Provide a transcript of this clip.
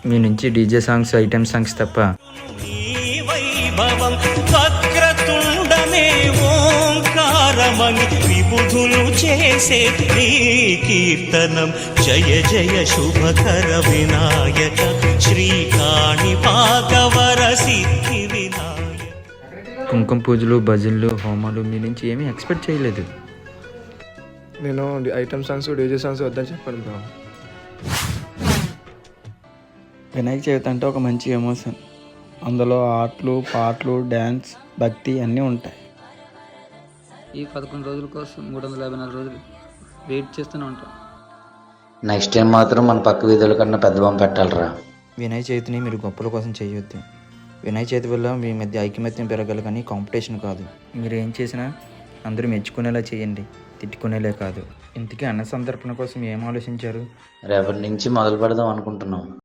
మీ నుంచి DJ songs, item songs తప్ప వైభవం వక్రతుండమే ఓంకారమని విబుధులు చేసే నీ కీర్తనం. జయ జయ శుభకర వినాయక శ్రీకాణి పాకవర సిద్ధి వినాయక. కుంకుమ పూజలు, భజనలు, హోమాలు మీ నుంచి ఏమీ ఎక్స్పెక్ట్ చేయలేదు. నేను ఐటమ్ సాంగ్స్, డీజే సాంగ్స్ వద్దని చెప్పాను బ్రో. వినాయక చవితి అంటే ఒక మంచి ఎమోషన్. అందులో ఆటలు, పాటలు, డ్యాన్స్, భక్తి అన్నీ ఉంటాయి. ఈ 11 రోజుల కోసం 354 రోజులు వెయిట్ చేస్తూనే ఉంటాం. నెక్స్ట్ టైం మాత్రం మన పక్క వీధుల కన్నా పెద్ద బొమ్మ పెట్టాలరా. వినాయక చవితిని మీరు గొప్పల కోసం చేయొద్దు. వినాయక చవితి వల్ల మీ మధ్య ఐకమత్యం పెరగాలి, కానీ కాంపిటీషన్ కాదు. మీరు ఏం చేసినా అందరూ మెచ్చుకునేలా చేయండి, తిట్టుకునేలే కాదు. ఇంతకీ అన్న సంతర్పణ కోసం ఏం ఆలోచించారు? రేపటి నుంచి మొదలు పెడదాం అనుకుంటున్నాం.